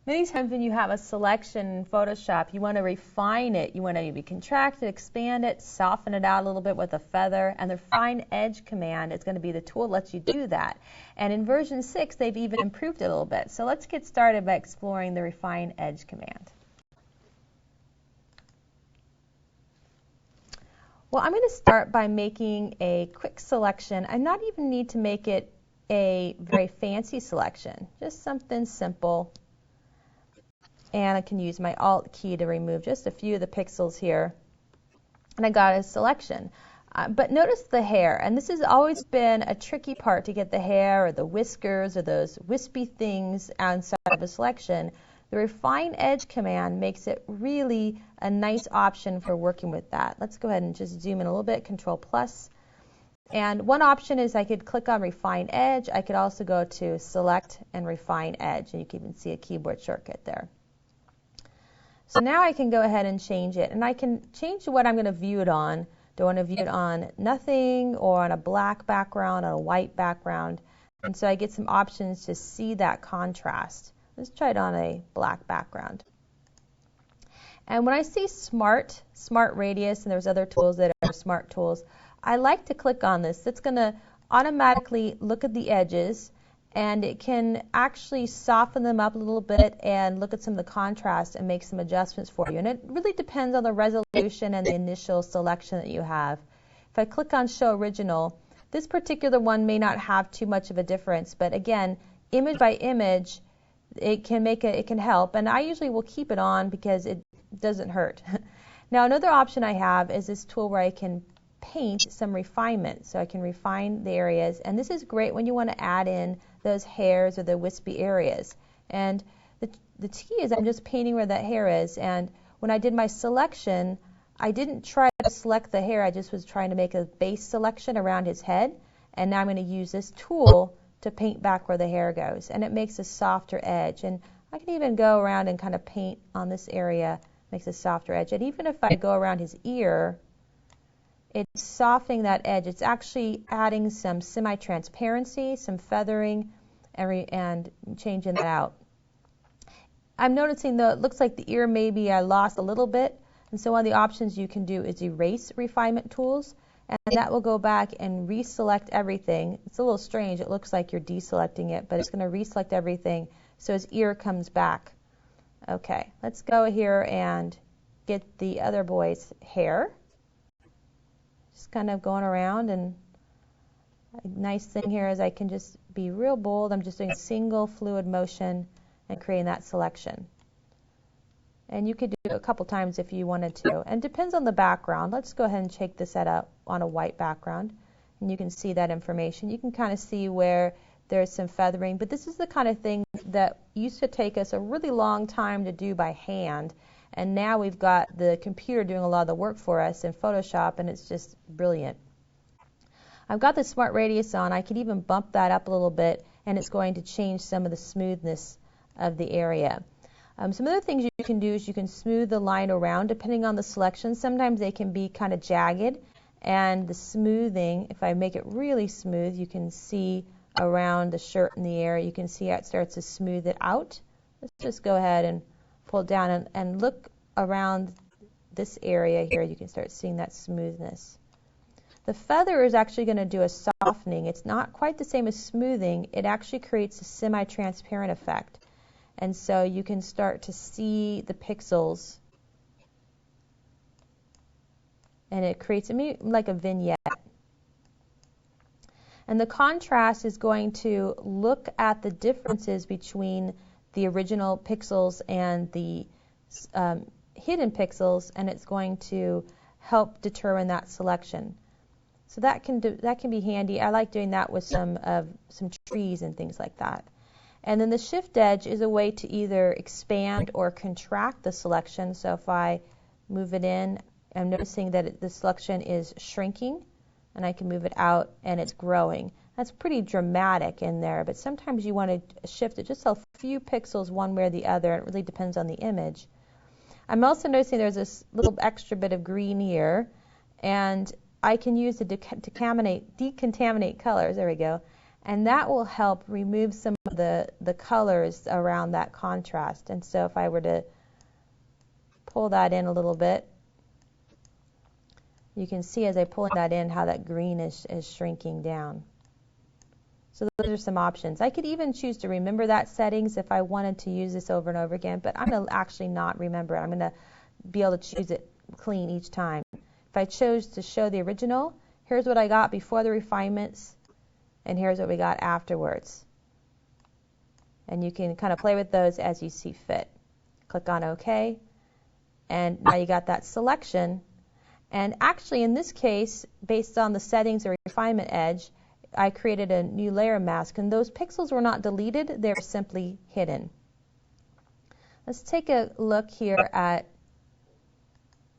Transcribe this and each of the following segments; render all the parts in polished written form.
Many times when you have a selection in Photoshop, you want to refine it. You want to maybe contract it, expand it, soften it out a little bit with a feather. And the Refine Edge command is going to be the tool that lets you do that. And in version 6, they've even improved it a little bit. So let's get started by exploring the Refine Edge command. Well, I'm going to start by making a quick selection. I not even need to make it a very fancy selection, just something simple. And I can use my Alt key to remove just a few of the pixels here. And I got a selection. But notice the hair, and this has always been a tricky part to get the hair or the whiskers or those wispy things outside of a selection. The Refine Edge command makes it really a nice option for working with that. Let's go ahead and just zoom in a little bit, Control plus. And one option is I could click on Refine Edge. I could also go to Select and Refine Edge, and you can even see a keyboard shortcut there. So now I can go ahead and change it, and I can change what I'm going to view it on. Do I want to view it on nothing or on a black background, on a white background? And so I get some options to see that contrast. Let's try it on a black background. And when I see Smart Radius, and there's other tools that are smart tools, I like to click on this. It's going to automatically look at the edges, and it can actually soften them up a little bit and look at some of the contrast and make some adjustments for you. And it really depends on the resolution and the initial selection that you have. If I click on Show Original, this particular one may not have too much of a difference, but again, image by image, it can help. And I usually will keep it on because it doesn't hurt. Now another option I have is this tool where I can paint some refinement, so I can refine the areas, and this is great when you want to add in those hairs or the wispy areas. And the key is I'm just painting where that hair is, and when I did my selection, I didn't try to select the hair, I just was trying to make a base selection around his head, and now I'm going to use this tool to paint back where the hair goes, and it makes a softer edge. And I can even go around and kind of paint on this area, makes a softer edge. And even if I go around his ear, it's softening that edge. It's actually adding some semi-transparency, some feathering, and changing that out. I'm noticing though it looks like the ear maybe I lost a little bit, and so one of the options you can do is erase refinement tools, and that will go back and reselect everything. It's a little strange. It looks like you're deselecting it, but it's going to reselect everything so his ear comes back. Okay, let's go here and get the other boy's hair. Just kind of going around, and a nice thing here is I can just be real bold. I'm just doing a single fluid motion and creating that selection. And you could do it a couple times if you wanted to. And it depends on the background. Let's go ahead and check this out on a white background. And you can see that information. You can kind of see where there's some feathering. But this is the kind of thing that used to take us a really long time to do by hand. And now we've got the computer doing a lot of the work for us in Photoshop, and it's just brilliant. I've got the Smart Radius on. I could even bump that up a little bit, and it's going to change some of the smoothness of the area. Some other things you can do is you can smooth the line around depending on the selection. Sometimes they can be kind of jagged, and the smoothing, if I make it really smooth, you can see around the shirt in the area. You can see how it starts to smooth it out. Let's just go ahead and pull it down and look around this area here. You can start seeing that smoothness. The feather is actually going to do a softening. It's not quite the same as smoothing. It actually creates a semi-transparent effect. And so you can start to see the pixels, and it creates like a vignette. And the contrast is going to look at the differences between the original pixels and the hidden pixels, and it's going to help determine that selection. So that can be handy. I like doing that with some trees and things like that. And then the Shift Edge is a way to either expand or contract the selection. So if I move it in, I'm noticing that the selection is shrinking, and I can move it out and it's growing. That's pretty dramatic in there, but sometimes you want to shift it just a few pixels one way or the other. It really depends on the image. I'm also noticing there's this little extra bit of green here, and I can use the decontaminate colors, there we go, and that will help remove some of the colors around that contrast. And so if I were to pull that in a little bit, you can see as I pull that in how that green is shrinking down. So those are some options. I could even choose to remember that settings if I wanted to use this over and over again, but I'm going to actually not remember it. I'm going to be able to choose it clean each time. If I chose to show the original, here's what I got before the refinements, and here's what we got afterwards. And you can kind of play with those as you see fit. Click on OK, and now you got that selection. And actually, in this case, based on the settings or refinement edge, I created a new layer mask, and those pixels were not deleted, they're simply hidden. Let's take a look here at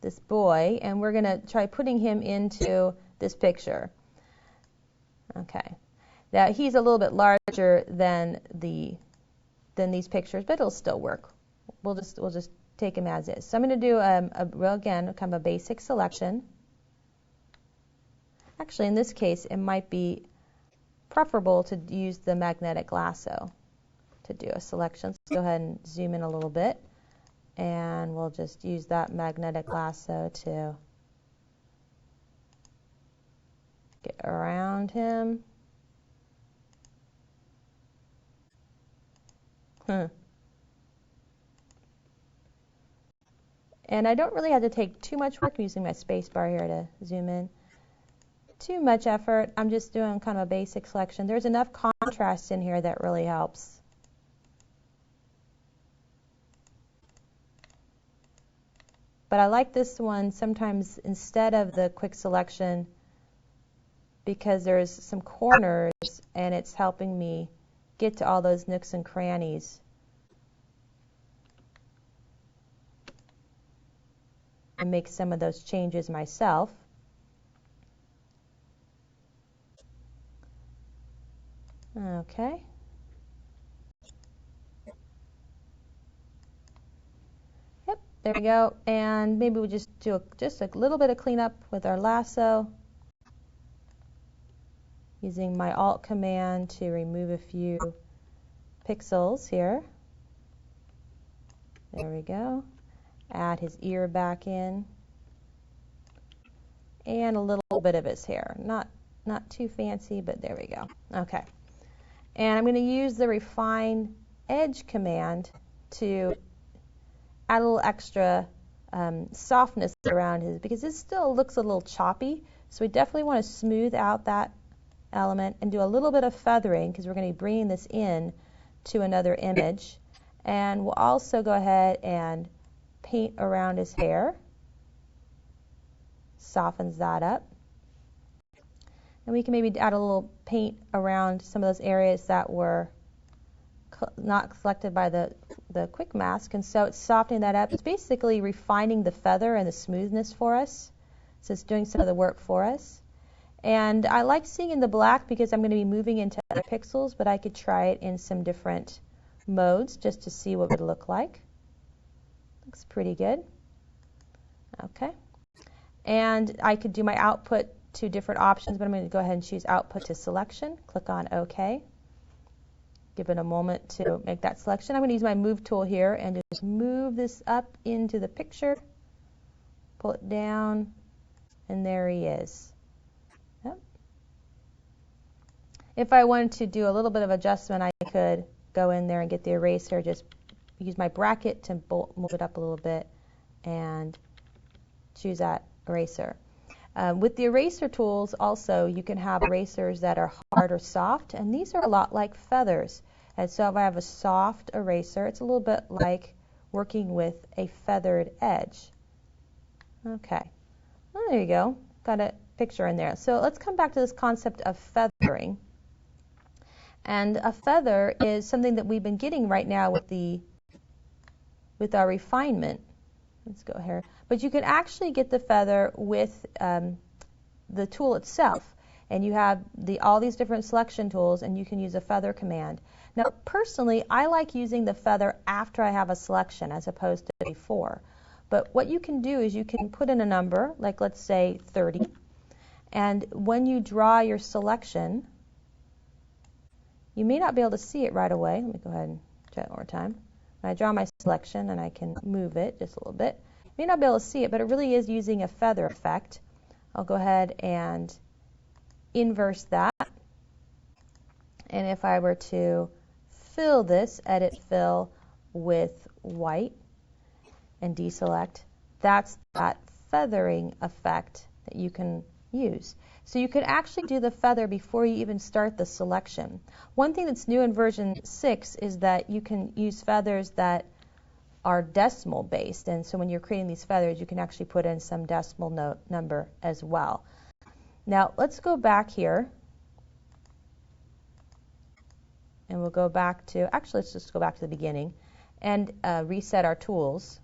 this boy, and we're going to try putting him into this picture. Okay. Now, he's a little bit larger than these pictures, but it'll still work. We'll just take him as is. So I'm going to do again, kind of a basic selection. Actually, in this case, it might be preferable to use the magnetic lasso to do a selection. Let's go ahead and zoom in a little bit, and we'll just use that magnetic lasso to get around him. And I don't really have to take too much work. I'm using my space bar here to zoom in. Too much effort. I'm just doing kind of a basic selection. There's enough contrast in here that really helps. But I like this one sometimes instead of the quick selection because there's some corners and it's helping me get to all those nooks and crannies. And make some of those changes myself. Okay. Yep, there we go. And maybe we'll just do just a little bit of cleanup with our lasso. Using my Alt command to remove a few pixels here. There we go. Add his ear back in. And a little bit of his hair. Not too fancy, but there we go. Okay. And I'm going to use the Refine Edge command to add a little extra softness around his, because this still looks a little choppy. So we definitely want to smooth out that element and do a little bit of feathering because we're going to be bringing this in to another image. And we'll also go ahead and paint around his hair. Softens that up. And we can maybe add a little paint around some of those areas that were not selected by the quick mask. And so it's softening that up. It's basically refining the feather and the smoothness for us. So it's doing some of the work for us. And I like seeing in the black because I'm going to be moving into other pixels, but I could try it in some different modes just to see what it would look like. Looks pretty good. Okay. And I could do my output to different options, but I'm going to go ahead and choose output to selection. Click on OK. Give it a moment to make that selection. I'm going to use my move tool here and just move this up into the picture. Pull it down, and there he is. Yep. If I wanted to do a little bit of adjustment, I could go in there and get the eraser, just use my bracket to move it up a little bit and choose that eraser. With the eraser tools also, you can have erasers that are hard or soft, and these are a lot like feathers. And so if I have a soft eraser, it's a little bit like working with a feathered edge. Okay, well, there you go. Got a picture in there. So let's come back to this concept of feathering. And a feather is something that we've been getting right now with our refinement. Let's go here. But you can actually get the feather with the tool itself. And you have all these different selection tools, and you can use a feather command. Now, personally, I like using the feather after I have a selection as opposed to before. But what you can do is you can put in a number, like let's say 30. And when you draw your selection, You may not be able to see it right away. Let me go ahead and try it one more time. When I draw my selection and I can move it just a little bit, you may not be able to see it, but it really is using a feather effect. I'll go ahead and inverse that. And if I were to fill this, edit fill with white and deselect, that's that feathering effect that you can use. So you could actually do the feather before you even start the selection. One thing that's new in version 6 is that you can use feathers that are decimal based, and so when you're creating these feathers you can actually put in some decimal number as well. Now let's go back here, and we'll go back to, actually let's just go back to the beginning and reset our tools.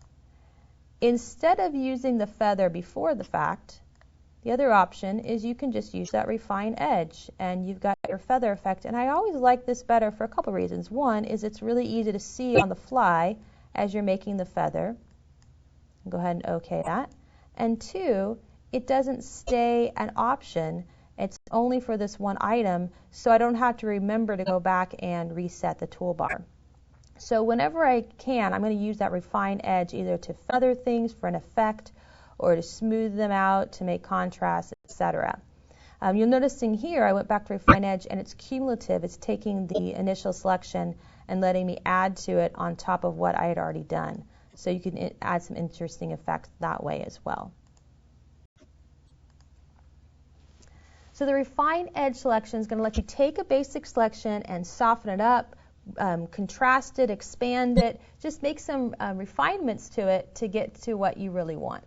Instead of using the feather before the fact, the other option is you can just use that refine edge and you've got your feather effect. And I always like this better for a couple reasons. One is it's really easy to see on the fly as you're making the feather. Go ahead and OK that. And two, it doesn't stay an option. It's only for this one item, so I don't have to remember to go back and reset the toolbar. So whenever I can, I'm going to use that refine edge either to feather things for an effect or to smooth them out to make contrast, etc. You'll notice in here I went back to refine edge and it's cumulative. It's taking the initial selection and letting me add to it on top of what I had already done. So you can add some interesting effects that way as well. So the refine edge selection is going to let you take a basic selection and soften it up, contrast it, expand it, just make some refinements to it to get to what you really want.